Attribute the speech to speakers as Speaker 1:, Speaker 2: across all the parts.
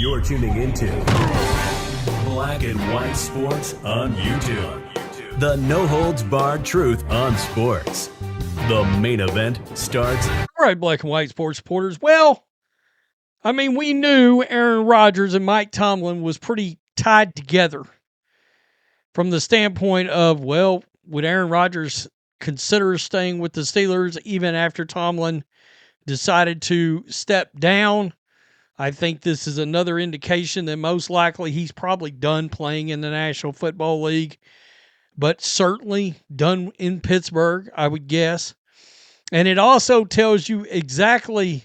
Speaker 1: You're tuning into Black and White Sports on YouTube. The no-holds-barred truth on sports. The main event starts.
Speaker 2: All right, Black and White Sports supporters. Well, I mean, we knew Aaron Rodgers and Mike Tomlin was pretty tied together from the standpoint of, well, would Aaron Rodgers consider staying with the Steelers even after Tomlin decided to step down? I think this is another indication that most likely he's probably done playing in the National Football League, but certainly done in Pittsburgh, I would guess. And it also tells you exactly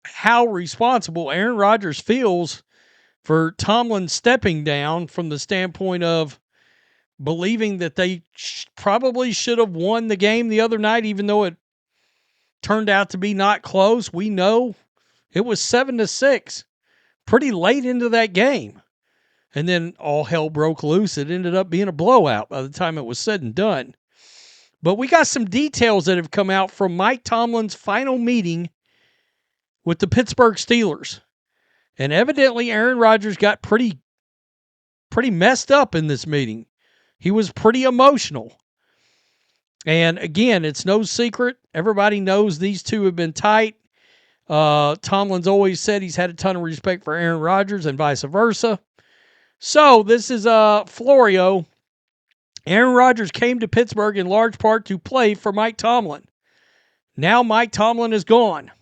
Speaker 2: how responsible Aaron Rodgers feels for Tomlin stepping down, from the standpoint of believing that they probably should have won the game the other night, even though it turned out to be not close. We know it was 7-6 pretty late into that game. And then all hell broke loose. It ended up being a blowout by the time it was said and done. But we got some details that have come out from Mike Tomlin's final meeting with the Pittsburgh Steelers. And evidently Aaron Rodgers got pretty messed up in this meeting. He was pretty emotional. And again, it's no secret. Everybody knows these two have been tight. Tomlin's always said he's had a ton of respect for Aaron Rodgers and vice versa. So this is Florio. Aaron Rodgers came to Pittsburgh in large part to play for Mike Tomlin. Now Mike Tomlin is gone.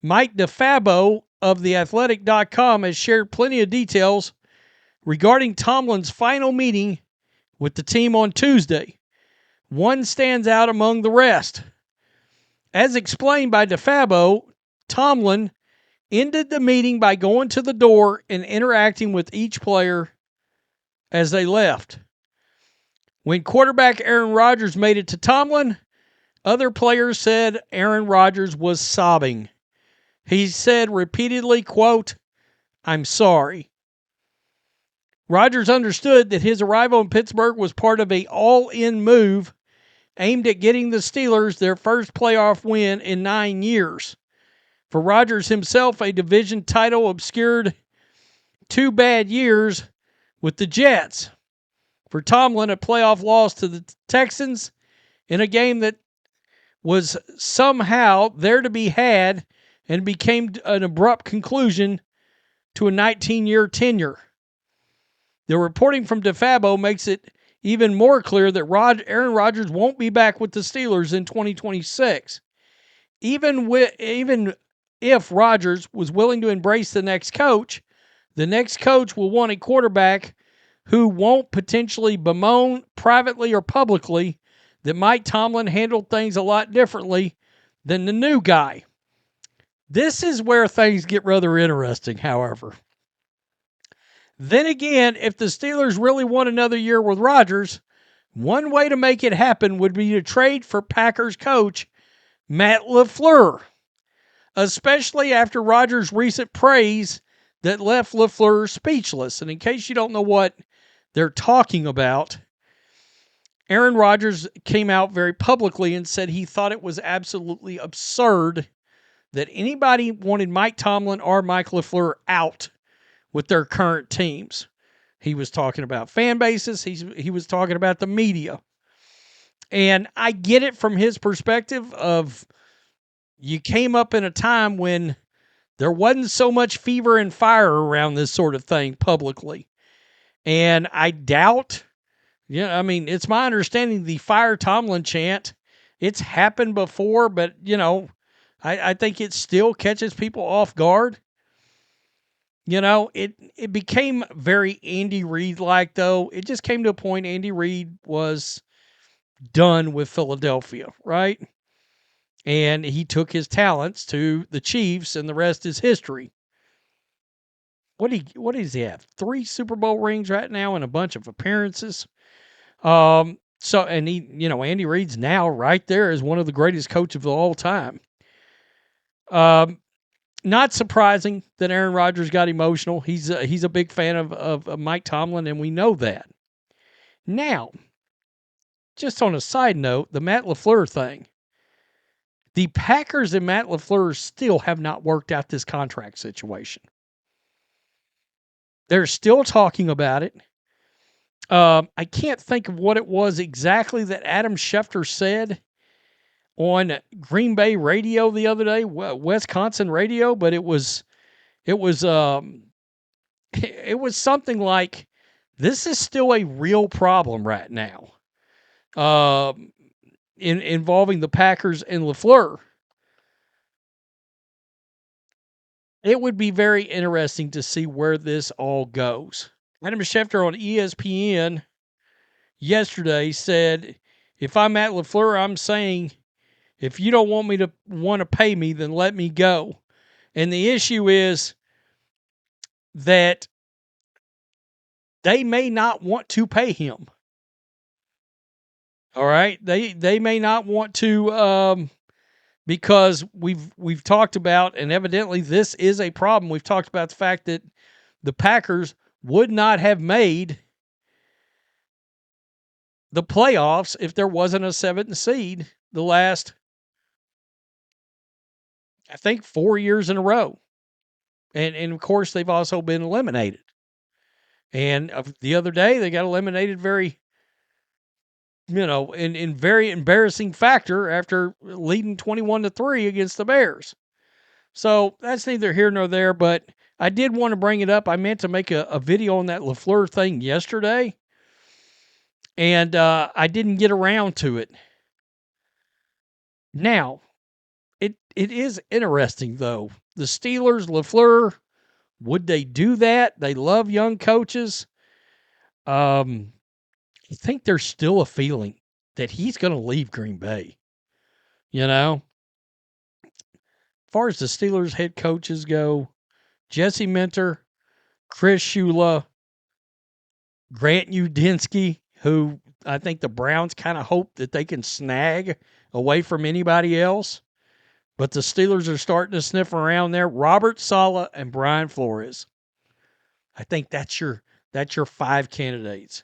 Speaker 2: Mike DeFabo of theathletic.com has shared plenty of details regarding Tomlin's final meeting with the team on Tuesday. One stands out among the rest. As explained by DeFabo, Tomlin ended the meeting by going to the door and interacting with each player as they left. When quarterback Aaron Rodgers made it to Tomlin, other players said Aaron Rodgers was sobbing. He said repeatedly, quote, "I'm sorry." Rodgers understood that his arrival in Pittsburgh was part of an all-in move aimed at getting the Steelers their first playoff win in 9 years. For Rodgers himself, a division title obscured 2 bad years with the Jets. For Tomlin, a playoff loss to the Texans in a game that was somehow there to be had and became an abrupt conclusion to a 19-year tenure. The reporting from DeFabo makes it even more clear that Aaron Rodgers won't be back with the Steelers in 2026. Even if Rodgers was willing to embrace the next coach will want a quarterback who won't potentially bemoan privately or publicly that Mike Tomlin handled things a lot differently than the new guy. This is where things get rather interesting, however. Then again, if the Steelers really want another year with Rodgers, one way to make it happen would be to trade for Packers coach Matt LaFleur, especially after Rodgers' recent praise that left LaFleur speechless. And in case you don't know what they're talking about, Aaron Rodgers came out very publicly and said he thought it was absolutely absurd that anybody wanted Mike Tomlin or Mike LaFleur out with their current teams. He was talking about fan bases. He was talking about the media. And I get it from his perspective of, you came up in a time when there wasn't so much fever and fire around this sort of thing publicly. And I doubt, it's my understanding the Fire Tomlin chant, it's happened before, but, I think it still catches people off guard. It became very Andy Reid-like, though. It just came to a point Andy Reid was done with Philadelphia, right? And he took his talents to the Chiefs, and the rest is history. What does he have? 3 Super Bowl rings right now and a bunch of appearances. And Andy Reid's now right there as one of the greatest coaches of all time. Not surprising that Aaron Rodgers got emotional. He's a big fan of Mike Tomlin, and we know that. Now, just on a side note, the Matt LaFleur thing. The Packers and Matt LaFleur still have not worked out this contract situation. They're still talking about it. I can't think of what it was exactly that Adam Schefter said on Green Bay radio the other day, Wisconsin radio, but it was it was something like, this is still a real problem right now, involving the Packers and LaFleur. It would be very interesting to see where this all goes. Adam Schefter on ESPN yesterday said, if I'm at LaFleur, I'm saying, if you don't want to pay me, then let me go. And the issue is that they may not want to pay him. All right? They may not want to, because we've talked about, and evidently this is a problem. We've talked about the fact that the Packers would not have made the playoffs if there wasn't a 7th seed the last, I think, 4 years in a row. And of course, they've also been eliminated. And the other day, they got eliminated very, in very embarrassing factor after leading 21-3 against the Bears. So that's neither here nor there, but I did want to bring it up. I meant to make a video on that LaFleur thing yesterday, and I didn't get around to it. Now, it is interesting, though. The Steelers, LaFleur, would they do that? They love young coaches. I think there's still a feeling that he's going to leave Green Bay. As far as the Steelers head coaches go, Jesse Minter, Chris Shula, Grant Udinski, who I think the Browns kind of hope that they can snag away from anybody else. But the Steelers are starting to sniff around there. Robert Salah and Brian Flores. I think that's your 5 candidates.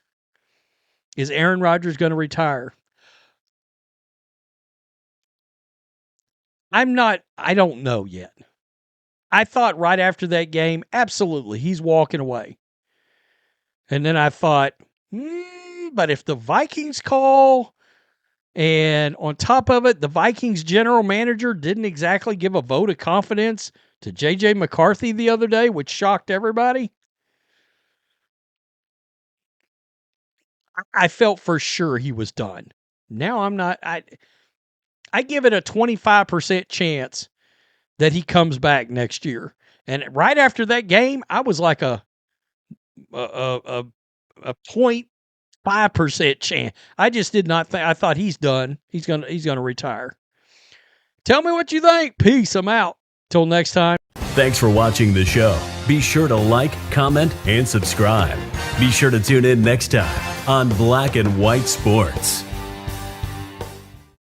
Speaker 2: Is Aaron Rodgers going to retire? I don't know yet. I thought right after that game, absolutely, he's walking away. And then I thought, but if the Vikings call, and on top of it, the Vikings general manager didn't exactly give a vote of confidence to J.J. McCarthy the other day, which shocked everybody. I felt for sure he was done. Now I'm not. I give it a 25% chance that he comes back next year. And right after that game, I was like a 0.5% chance. I just did not think. I thought he's done. He's gonna retire. Tell me what you think. Peace. I'm out. Till next time.
Speaker 1: Thanks for watching the show. Be sure to like, comment, and subscribe. Be sure to tune in next time on Black and White Sports.